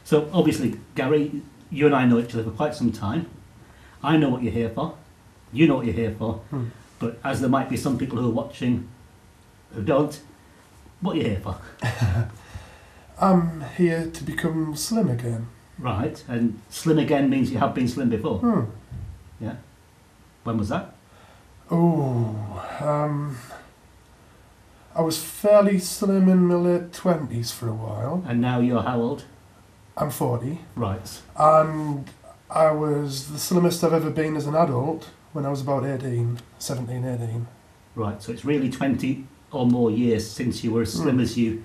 So obviously, Gary, you and I know each other for quite some time. I know what you're here for. You know what you're here for. But as there might be some people who are watching who don't, what are you here for? I'm here to become slim again. Right, and slim again means you have been slim before. Yeah. When was that? I was fairly slim in my late 20s for a while. And now you're how old? I'm 40. Right. And I was the slimmest I've ever been as an adult when I was about 17, 18. Right, so it's really 20 or more years since you were as slim as you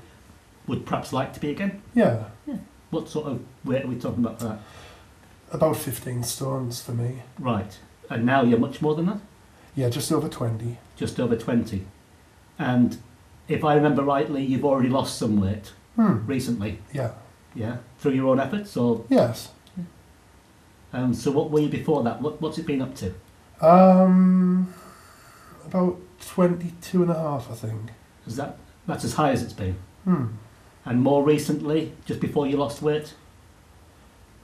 would perhaps like to be again? Yeah. What sort of weight are we talking about for that? About 15 stones for me. Right, and now you're much more than that? Yeah, just over 20. Just over 20. And if I remember rightly, you've already lost some weight recently? Yeah. Yeah, through your own efforts? Or Yes. so what were you before that? What's it been up to? About 22 and a half, I think. That's as high as it's been? And more recently, just before you lost weight?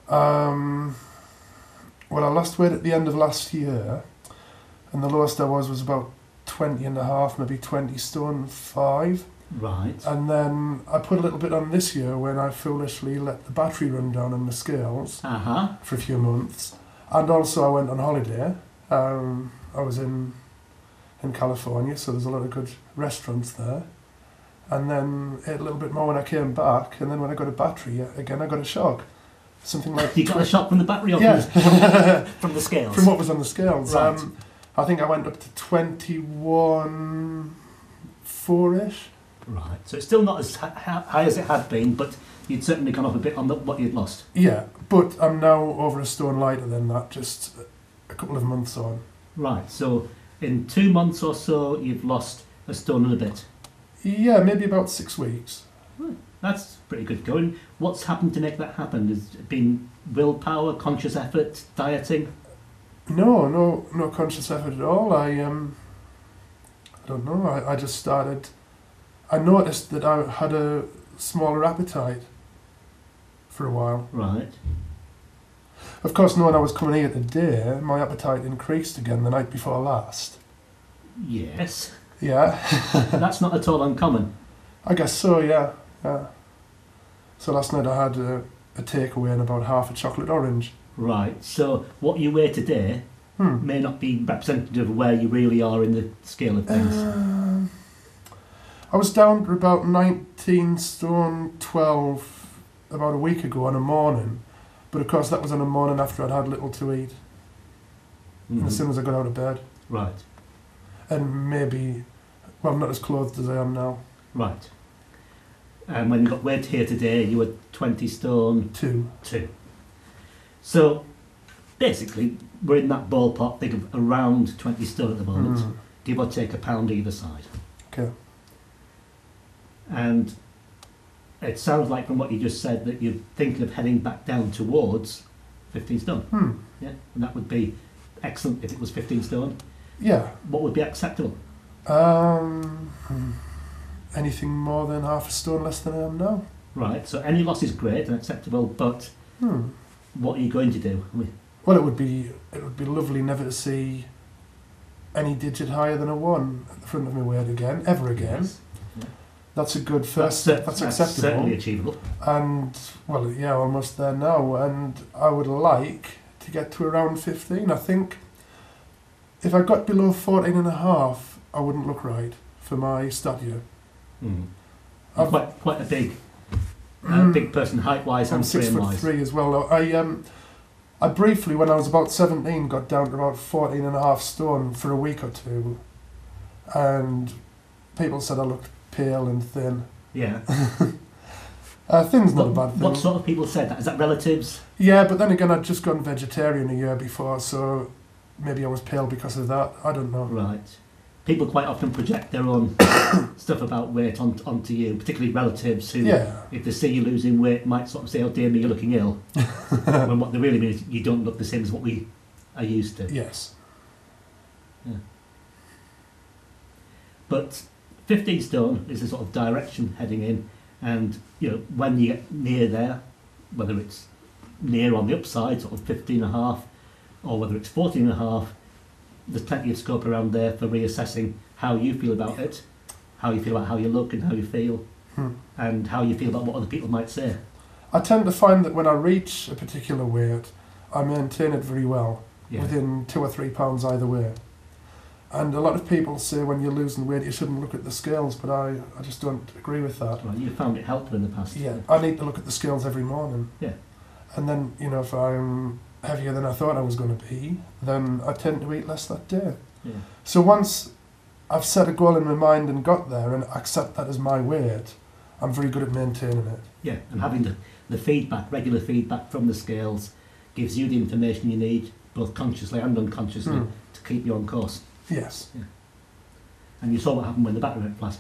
Well, I lost weight at the end of last year, and the lowest I was about 20 and a half, maybe 20 stone 5. Right. And then I put a little bit on this year when I foolishly let the battery run down on the scales for a few months. And also I went on holiday. I was in California, so there's a lot of good restaurants there. And then ate a little bit more when I came back, and then when I got a battery again, I got a shock. Something like you got a shock from the battery or from the scales? From what was on the scales. Right. I think I went up to 21 4-ish. Right, so it's still not as high as it had been, but you'd certainly gone off a bit on what you'd lost. Yeah, but I'm now over a stone lighter than that, just a couple of months on. Right, so in 2 months or so, you've lost a stone and a bit. Yeah, maybe about 6 weeks. That's pretty good going. What's happened to make that happen? Has it been willpower, conscious effort, dieting? No conscious effort at all. I don't know. I just started. I noticed that I had a smaller appetite for a while. Right. Of course, knowing I was coming here today, my appetite increased again the night before last. Yes. Yeah. That's not at all uncommon. I guess so, yeah. So last night I had a takeaway and about half a chocolate orange. Right, so what you weigh today may not be representative of where you really are in the scale of things. I was down to about 19 stone 12 about a week ago on a morning, but of course that was on a morning after I'd had little to eat. As soon as I got out of bed. Right. And maybe, well, not as clothed as I am now. Right. And when you got weighed here today, you were 20 stone... 2. So, basically, we're in that ballpark, think of around 20 stone at the moment, give or take a pound either side. Okay. And it sounds like from what you just said that you're thinking of heading back down towards 15 stone. Yeah, and that would be excellent if it was 15 stone. Yeah. What would be acceptable? Anything more than half a stone less than I am now. Right, so any loss is great and acceptable, but what are you going to do? Well, it would be lovely never to see any digit higher than a 1 at the front of my weight again, ever again. Yes. Yeah. That's a good first step. That's acceptable. Certainly achievable. And, well, yeah, almost there now. And I would like to get to around 15. I think if I got below 14 and a half, I wouldn't look right for my stature. Quite a big person height-wise and frame-wise. 6'3" as well. I briefly, when I was about 17, got down to about 14 and a half stone for a week or two, and people said I looked pale and thin. Yeah. Thin's not a bad thing. What sort of people said that? Is that relatives? Yeah, but then again, I'd just gone vegetarian a year before, so maybe I was pale because of that. I don't know. Right. People quite often project their own stuff about weight onto you, particularly relatives who, if they see you losing weight, might sort of say, "Oh dear me, you're looking ill," when what they really mean is you don't look the same as what we are used to. Yes. Yeah. But 15 stone is the sort of direction heading in, and when you get near there, whether it's near on the upside, sort of 15.5, or whether it's 14.5, there's plenty of scope around there for reassessing how you feel about it, how you feel about how you look and how you feel, and how you feel about what other people might say. I tend to find that when I reach a particular weight, I maintain it very well, within 2 or 3 pounds either way. And a lot of people say when you're losing weight you shouldn't look at the scales, but I just don't agree with that. Right, you found it helpful in the past. Yeah, I need to look at the scales every morning. Yeah. And then, you know, if I'm heavier than I thought I was going to be, then I tend to eat less that day. Yeah. So once I've set a goal in my mind and got there and accept that as my weight, I'm very good at maintaining it. Yeah, and having the feedback, regular feedback from the scales, gives you the information you need, both consciously and unconsciously, to keep you on course. Yes. Yeah. And you saw what happened when the battery went flat.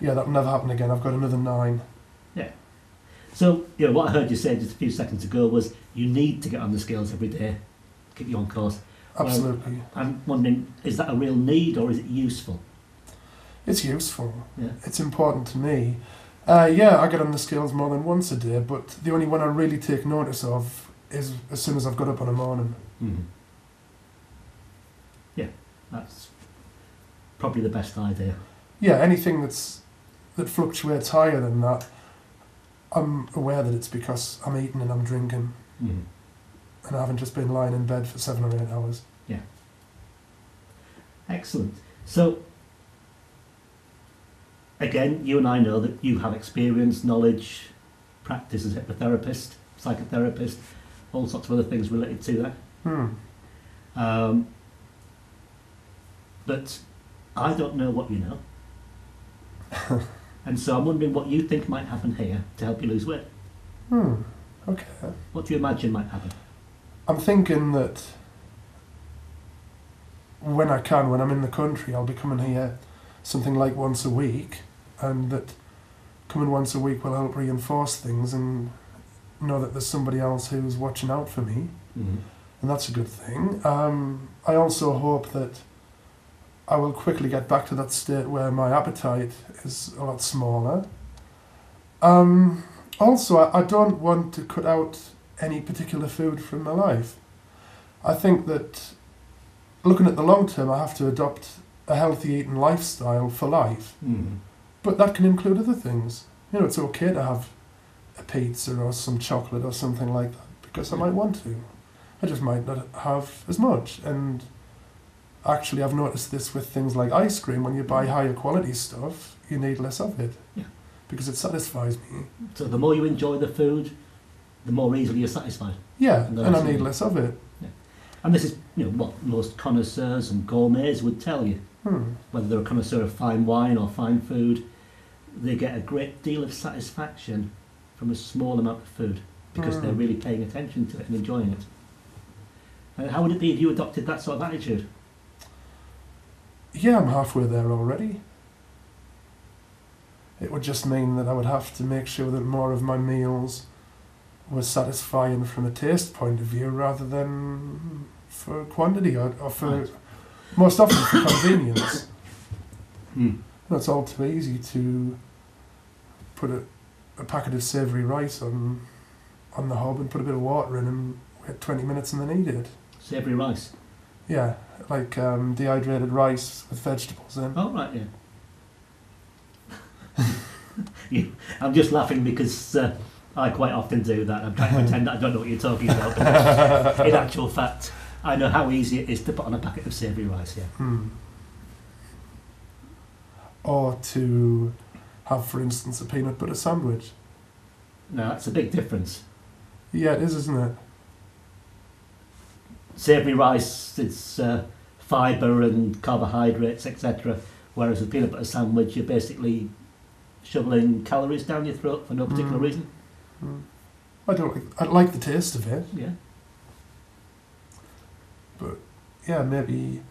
Yeah, that will never happen again. I've got another 9. Yeah. So, you know, what I heard you say just a few seconds ago was you need to get on the scales every day, keep you on course. Absolutely. Well, I'm wondering, is that a real need or is it useful? It's useful. Yeah. It's important to me. Yeah, I get on the scales more than once a day, but the only one I really take notice of is as soon as I've got up in the morning. Mm-hmm. Yeah, that's probably the best idea. Yeah, anything that fluctuates higher than that, I'm aware that it's because I'm eating and I'm drinking, and I haven't just been lying in bed for 7 or 8 hours. Yeah. Excellent. So, again, you and I know that you have experience, knowledge, practice as a hypnotherapist, psychotherapist, all sorts of other things related to that. But I don't know what you know. And so I'm wondering what you think might happen here to help you lose weight. Okay. What do you imagine might happen? I'm thinking that when I'm in the country, I'll be coming here something like once a week, and that coming once a week will help reinforce things and know that there's somebody else who's watching out for me, and that's a good thing. I also hope that I will quickly get back to that state where my appetite is a lot smaller. Also, I don't want to cut out any particular food from my life. I think that looking at the long term, I have to adopt a healthy eating lifestyle for life. But that can include other things. You know, it's okay to have a pizza or some chocolate or something like that, because I might want to. I just might not have as much. And actually, I've noticed this with things like ice cream. When you buy higher quality stuff, you need less of it. Yeah. Because it satisfies me. So the more you enjoy the food, the more easily you're satisfied. Yeah, and I need less of it. Yeah. And this is, you know, what most connoisseurs and gourmets would tell you. Whether they're a connoisseur of fine wine or fine food, they get a great deal of satisfaction from a small amount of food because they're really paying attention to it and enjoying it. And how would it be if you adopted that sort of attitude? Yeah, I'm halfway there already. It would just mean that I would have to make sure that more of my meals were satisfying from a taste point of view rather than for quantity or for, most often for convenience. It's all too easy to put a packet of savoury rice on the hob and put a bit of water in and wait 20 minutes and then eat it. Savoury rice? Yeah, like dehydrated rice with vegetables in. Oh, right, yeah. I'm just laughing because I quite often do that. I'm trying to pretend that I don't know what you're talking about. But in actual fact, I know how easy it is to put on a packet of savoury rice, yeah. Or to have, for instance, a peanut butter sandwich. No, that's a big difference. Yeah, it is, isn't it? Savoury rice, it's fibre and carbohydrates, etc. Whereas a peanut butter sandwich, you're basically shoveling calories down your throat for no particular reason. I like the taste of it. Yeah. But yeah, maybe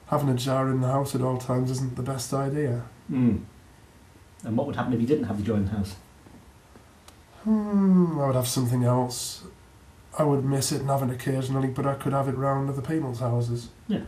having a jar in the house at all times isn't the best idea. And what would happen if you didn't have the jar in the house? I would have something else. I would miss it and have it occasionally, but I could have it round other people's houses. Yeah.